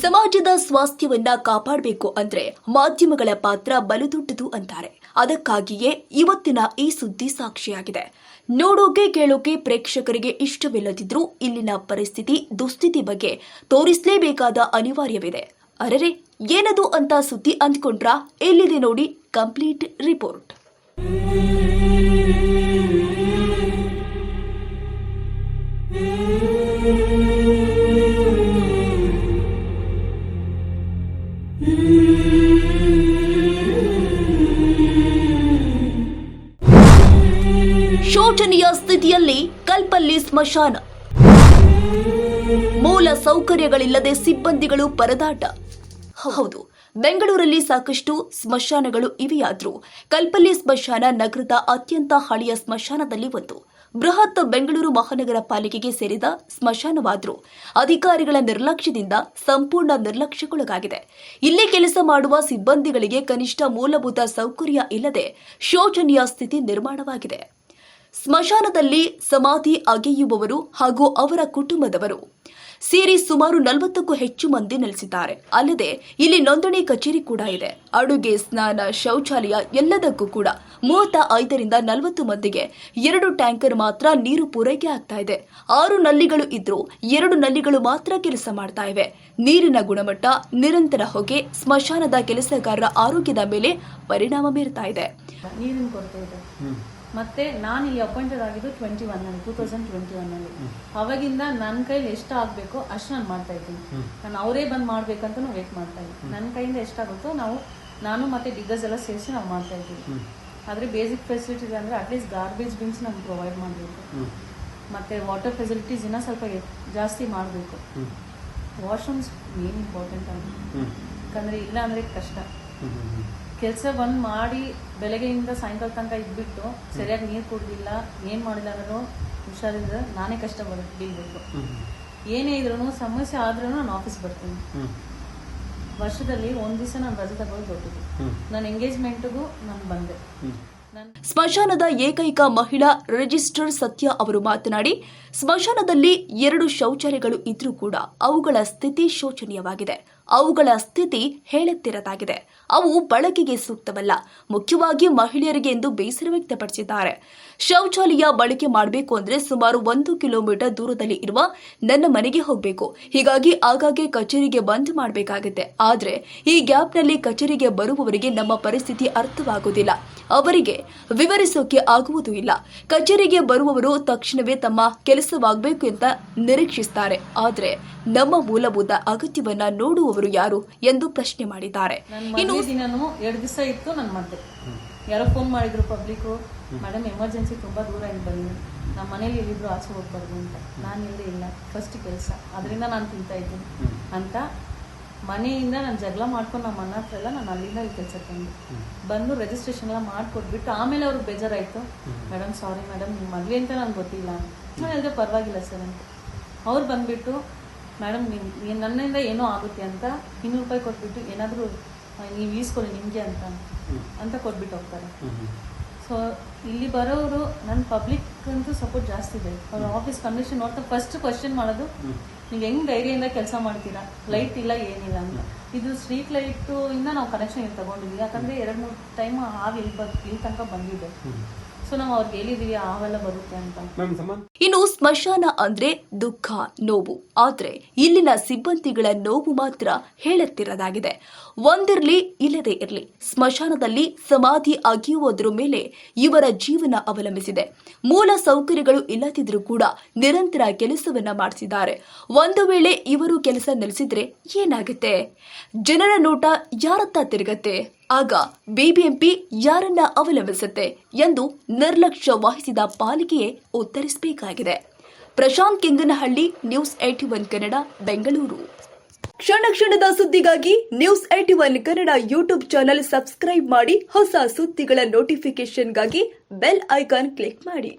ಸಮಾಜದ ಸ್ವಾಸ್ಥ್ಯವನ್ನ ಕಾಪಾಡಬೇಕು ಅಂದ್ರೆ ಮಾಧ್ಯಮಗಳ ಪಾತ್ರ ಬಲು ದೊಡ್ಡದು ಅಂತಾರೆ. ಅದಕ್ಕಾಗಿಯೇ ಇವತ್ತಿನ ಈ ಸುದ್ದಿ ಸಾಕ್ಷಿಯಾಗಿದೆ. ನೋಡೋಕೆ ಕೇಳೋಕೆ ಪ್ರೇಕ್ಷಕರಿಗೆ ಇಷ್ಟವಿಲ್ಲದಿದ್ರೂ ಇಲ್ಲಿನ ಪರಿಸ್ಥಿತಿ ದುಸ್ಥಿತಿ ಬಗ್ಗೆ ತೋರಿಸಲೇಬೇಕಾದ ಅನಿವಾರ್ಯವಿದೆ. ಅರೆರೆ ಏನದು ಅಂತ ಸುದ್ದಿ ಅಂದ್ಕೊಂಡ್ರಾ? ಎಲ್ಲಿದೆ ನೋಡಿ ಕಂಪ್ಲೀಟ್ ರಿಪೋರ್ಟ್. ಶೋಚನೀಯ ಸ್ಥಿತಿಯಲ್ಲಿ ಕಲ್ಪಲ್ಲಿ ಸ್ಮಶಾನ. ಮೂಲ ಸೌಕರ್ಯಗಳಿಲ್ಲದೆ ಸಿಬ್ಬಂದಿಗಳು ಪರದಾಟ. ಹೌದು, ಬೆಂಗಳೂರಲ್ಲಿ ಸಾಕಷ್ಟು ಸ್ಮಶಾನಗಳು ಇವೆಯಾದ್ರೂ ಕಲ್ಪಲ್ಲಿ ಸ್ಮಶಾನ ನಗರದ ಅತ್ಯಂತ ಹಳೆಯ ಸ್ಮಶಾನದಲ್ಲಿ ಒಂದು. ಬೃಹತ್ ಬೆಂಗಳೂರು ಮಹಾನಗರ ಪಾಲಿಕೆಗೆ ಸೇರಿದ ಸ್ಮಶಾನವಾದ್ರೂ ಅಧಿಕಾರಿಗಳ ನಿರ್ಲಕ್ಷ್ಯದಿಂದ ಸಂಪೂರ್ಣ ನಿರ್ಲಕ್ಷ್ಯಕ್ಕೊಳಗಾಗಿದೆ. ಇಲ್ಲಿ ಕೆಲಸ ಮಾಡುವ ಸಿಬ್ಬಂದಿಗಳಿಗೆ ಕನಿಷ್ಠ ಮೂಲಭೂತ ಸೌಕರ್ಯ ಇಲ್ಲದೆ ಶೋಚನೀಯ ಸ್ಥಿತಿ ನಿರ್ಮಾಣವಾಗಿದೆ. ಸ್ಮಶಾನದಲ್ಲಿ ಸಮಾಧಿ ಅಗೆಯುವವರು ಹಾಗೂ ಅವರ ಕುಟುಂಬದವರು ಸೇರಿ ಸುಮಾರು 40ಕ್ಕೂ ಹೆಚ್ಚು ಮಂದಿ ನೆಲೆಸಿದ್ದಾರೆ. ಅಲ್ಲದೆ ಇಲ್ಲಿ ನೋಂದಣಿ ಕಚೇರಿ ಕೂಡ ಇದೆ. ಅಡುಗೆ, ಸ್ನಾನ, ಶೌಚಾಲಯ ಎಲ್ಲದಕ್ಕೂ ಕೂಡ 35ರಿಂದ 40 ಮಂದಿಗೆ 2 ಟ್ಯಾಂಕರ್ ಮಾತ್ರ ನೀರು ಪೂರೈಕೆ ಆಗ್ತಾ ಇದೆ. 6 ನಲ್ಲಿಗಳು ಇದ್ರೂ 2 ನಲ್ಲಿಗಳು ಮಾತ್ರ ಕೆಲಸ ಮಾಡ್ತಾ ಇವೆ. ನೀರಿನ ಗುಣಮಟ್ಟ, ನಿರಂತರ ಹೊಗೆ ಸ್ಮಶಾನದ ಕೆಲಸಗಾರರ ಆರೋಗ್ಯದ ಮೇಲೆ ಪರಿಣಾಮ ಬೀರ್ತಾ ಇದೆ. ಮತ್ತೆ ನಾನು ಇಲ್ಲಿ ಅಪಾಯಿಂಟೆಡ್ ಆಗಿದ್ದು 2021 ಅವಾಗಿಂದ ನನ್ನ ಕೈಲಿ ಎಷ್ಟು ಆಗಬೇಕೋ ಅಷ್ಟು ನಾನು ಮಾಡ್ತಾ ಇದ್ದೀನಿ. ನಾನು ಅವರೇ ಬಂದು ಮಾಡ್ಬೇಕಂತ ವೇಟ್ ಮಾಡ್ತಾ ಇದ್ದೀನಿ. ನನ್ನ ಕೈಯಿಂದ ಎಷ್ಟಾಗುತ್ತೋ ನಾನು ಮತ್ತೆ ಡಿಗ್ಗರ್ಸ್ ಎಲ್ಲ ಸೇರಿಸಿ ನಾವು ಮಾಡ್ತಾ ಇದ್ದೀವಿ. ಆದರೆ ಬೇಸಿಕ್ ಫೆಸಿಲಿಟೀಸ್ ಅಂದರೆ ಅಟ್ಲೀಸ್ಟ್ ಗಾರ್ಬೇಜ್ ಬಿನ್ಸ್ ನಮ್ಗೆ ಪ್ರೊವೈಡ್ ಮಾಡಬೇಕು. ಮತ್ತು ವಾಟರ್ ಫೆಸಿಲಿಟೀಸ್ ಇನ್ನೂ ಸ್ವಲ್ಪ ಜಾಸ್ತಿ ಮಾಡಬೇಕು. ವಾಶ್ರೂಮ್ಸ್ ಮೇನ್ ಇಂಪಾರ್ಟೆಂಟ್ ಆಗಿ, ಯಾಕಂದರೆ ಇಲ್ಲ ಅಂದರೆ ಕಷ್ಟ. ಕೆಲಸ ಬಂದು ಮಾಡಿ ಬೆಳಗ್ಗೆಯಿಂದ ಸಾಯಂಕಾಲ ತನಕ ಇದ್ಬಿಟ್ಟು ಸರಿಯಾಗಿ ನೀರು ಕುಡ್ದಿಲ್ಲ, ಏನು ಮಾಡಿಲ್ಲ ಅಂದ್ರೂ ಹುಷಾರಿದ್ರೆ ನಾನೇ ಕಷ್ಟ ಬೀಳ್ಬೇಕು. ಏನೇ ಇದ್ರೂ ಸಮಸ್ಯೆ ಆದ್ರೂ ನಾನು ಆಫೀಸ್ ಬರ್ತೀನಿ. ವರ್ಷದಲ್ಲಿ 1 ದಿವಸ ನಾನು ರಜೆ ತಗೊಳ್ಳೋದು ದೊಡ್ಡದು. ನನ್ನ ಎಂಗೇಜ್ಮೆಂಟ್ಗೂ ನಾನು ಬಂದೆ. ಸ್ಮಶಾನದ ಏಕೈಕ ಮಹಿಳಾ ರಿಜಿಸ್ಟ್ರಾರ್ ಸತ್ಯ ಅವರು ಮಾತನಾಡಿ, ಸ್ಮಶಾನದಲ್ಲಿ 2 ಶೌಚಾಲಯಗಳು ಇದ್ರೂ ಕೂಡ ಅವುಗಳ ಸ್ಥಿತಿ ಶೋಚನೀಯವಾಗಿದೆ. ಅವುಗಳ ಸ್ಥಿತಿ ಹೇಳುತ್ತಿರದಾಗಿದೆ. ಅವು ಬಳಕೆಗೆ ಸೂಕ್ತವಲ್ಲ, ಮುಖ್ಯವಾಗಿ ಮಹಿಳೆಯರಿಗೆ ಎಂದು ಬೇಸರ ವ್ಯಕ್ತಪಡಿಸಿದ್ದಾರೆ. ಶೌಚಾಲಯ ಬಳಕೆ ಮಾಡಬೇಕು ಅಂದ್ರೆ ಸುಮಾರು 1 ಕಿಲೋಮೀಟರ್ ದೂರದಲ್ಲಿ ಇರುವ ನನ್ನ ಮನೆಗೆ ಹೋಗಬೇಕು. ಹೀಗಾಗಿ ಆಗಾಗ್ಗೆ ಕಚೇರಿಗೆ ಬಂದ್ ಮಾಡಬೇಕಾಗುತ್ತೆ. ಆದ್ರೆ ಈ ಗ್ಯಾಪ್ನಲ್ಲಿ ಕಚೇರಿಗೆ ಬರುವವರಿಗೆ ನಮ್ಮ ಪರಿಸ್ಥಿತಿ ಅರ್ಥವಾಗುವುದಿಲ್ಲ. ಅವರಿಗೆ ವಿವರಿಸೋಕೆ ಆಗುವುದೂ ಇಲ್ಲ. ಕಚೇರಿಗೆ ಬರುವವರು ತಕ್ಷಣವೇ ತಮ್ಮ ಕೆಲಸವಾಗಬೇಕು ಅಂತ ನಿರೀಕ್ಷಿಸುತ್ತಾರೆ. ಆದ್ರೆ ನಮ್ಮ ಮೂಲಭೂತ ಅಗತ್ಯವನ್ನ ನೋಡುವವರು ಯಾರು ಎಂದು ಪ್ರಶ್ನೆ ಮಾಡಿದ್ದಾರೆ. ಇನ್ನು 2 ದಿವಸ ಇತ್ತು. ನನ್ನ ಮತ್ತೆ ಯಾರೋ ಫೋನ್ ಮಾಡಿದ್ರು ಪಬ್ಲಿಕ್ಕು, ಮೇಡಮ್ ಎಮರ್ಜೆನ್ಸಿ ತುಂಬಾ ದೂರ ಇಂದ ಬಂದಿದ್ದೀನಿ, ನಮ್ಮ ಮನೇಲಿ ಎಲ್ಲಿದ್ರು ಆಚೆ ಹೋಗ್ಬಾರ್ದು ಅಂತ. ನಾನು ಇಲ್ಲೇ ಇಲ್ಲ, ಫಸ್ಟ್ ಕೆಲಸ, ಅದರಿಂದ ನಾನು ತಿಂತಾ ಇದ್ದೀನಿ ಅಂತ ಮನೆಯಿಂದ ನಾನು ಜಗಳ ಮಾಡ್ಕೊಂಡು ನಮ್ಮ ಮನೆ ಹತ್ರ ಎಲ್ಲ ನಾನು ಅಲ್ಲಿಂದ ಈ ಕೆಲಸಕ್ಕೆ ಬಂದು ರಿಜಿಸ್ಟ್ರೇಷನ್ ಎಲ್ಲ ಮಾಡಿಕೊಟ್ಬಿಟ್ಟು ಆಮೇಲೆ ಅವ್ರಿಗೆ ಬೇಜಾರಾಯಿತು. ಮೇಡಮ್ ಸಾರಿ ಮೇಡಮ್, ನಿಮ್ಮ ಮದುವೆ ಅಂತ ನನಗೆ ಗೊತ್ತಿಲ್ಲ. ನಾನು ಹೇಳಿದ್ರೆ ಪರವಾಗಿಲ್ಲ ಸರ್ ಅಂತ. ಅವ್ರು ಬಂದುಬಿಟ್ಟು ಮೇಡಮ್ ನನ್ನಿಂದ ಏನೋ ಆಗುತ್ತೆ ಅಂತ 200 ರೂಪಾಯಿ ಕೊಟ್ಬಿಟ್ಟು ಏನಾದರೂ ನೀವು ಈಸ್ಕೊಳ್ಳಿ ನಿಮಗೆ ಅಂತ ಕೊಟ್ಬಿಟ್ಟು ಹೋಗ್ತಾರೆ. ಸೊ ಇಲ್ಲಿ ಬರೋರು ನನ್ನ ಪಬ್ಲಿಕ್ ಅಂತೂ ಸಪೋರ್ಟ್ ಜಾಸ್ತಿ ಇದೆ. ಅವ್ರ ಆಫೀಸ್ ಕಂಡೀಷನ್ ನೋಡ್ತಾ ಫಸ್ಟ್ ಕ್ವಶನ್ ಮಾಡೋದು, ನೀವು ಹೆಂಗೆ ಧೈರ್ಯದಿಂದ ಕೆಲಸ ಮಾಡ್ತೀರಾ, ಲೈಟ್ ಇಲ್ಲ ಏನಿಲ್ಲ ಅಂತ. ಇದು ಸ್ಟ್ರೀಟ್ ಲೈಟು ಇಂದ ನಾವು ಕನೆಕ್ಷನ್ ಇಲ್ಲಿ ತಗೊಂಡಿದ್ವಿ. ಯಾಕಂದರೆ 2-3 ಟೈಮ್ ಇಲ್ಲಿ ತನಕ ಬಂದಿದೆ. ಸೊ ನಾವು ಅವ್ರಿಗೆ ಹೇಳಿದೀವಿ ಆವೆಲ್ಲ ಬರುತ್ತೆ ಅಂತ. ಇನ್ನು ಸ್ಮಶಾನ ಅಂದ್ರೆ ದುಃಖ, ನೋವು. ಆದ್ರೆ ಇಲ್ಲಿನ ಸಿಬ್ಬಂದಿಗಳ ನೋವು ಮಾತ್ರ ಹೇಳುತ್ತಿರದಾಗಿದೆ. ಒಂದಿರ್ಲಿ ಇಲ್ಲದೆ ಇರಲಿ, ಸ್ಮಶಾನದಲ್ಲಿ ಸಮಾಧಿ ಅಗೆಯುವುದರ ಮೇಲೆ ಇವರ ಜೀವನ ಅವಲಂಬಿಸಿದೆ. ಮೂಲ ಸೌಕರ್ಯಗಳು ಇಲ್ಲದಿದ್ರೂ ಕೂಡ ನಿರಂತರ ಕೆಲಸವನ್ನ ಮಾಡಿಸಿದ್ದಾರೆ. ಒಂದು ವೇಳೆ ಇವರು ಕೆಲಸ ನಿಲ್ಲಿಸಿದ್ರೆ ಏನಾಗುತ್ತೆ? ಜನರ ನೋಟ ಯಾರತ್ತ ತಿರುಗತ್ತೆ? ಆಗ ಬಿಬಿಎಂಪಿ ಯಾರನ್ನ ಅವಲಂಬಿಸುತ್ತೆ ಎಂದು ನಿರ್ಲಕ್ಷ್ಯ ವಹಿಸಿದ ಪಾಲಿಕೆಯೇ ಉತ್ತರಿಸಬೇಕಾಗಿದೆ. ಪ್ರಶಾಂತ್ ಕೆಂಗನಹಳ್ಳಿ, ನ್ಯೂಸ್ 81 ಕನ್ನಡ, ಬೆಂಗಳೂರು. ಕ್ಷಣ ಕ್ಷಣದ ಸುದ್ದಿಗಾಗಿ news 81 Kannada YouTube channel subscribe ಮಾಡಿ. ಹೊಸ ಸುದ್ದಿಗಳ ನೋಟಿಫಿಕೇಶನ್ಗಾಗಿ ಬೆಲ್ ಐಕಾನ್ ಕ್ಲಿಕ್ ಮಾಡಿ.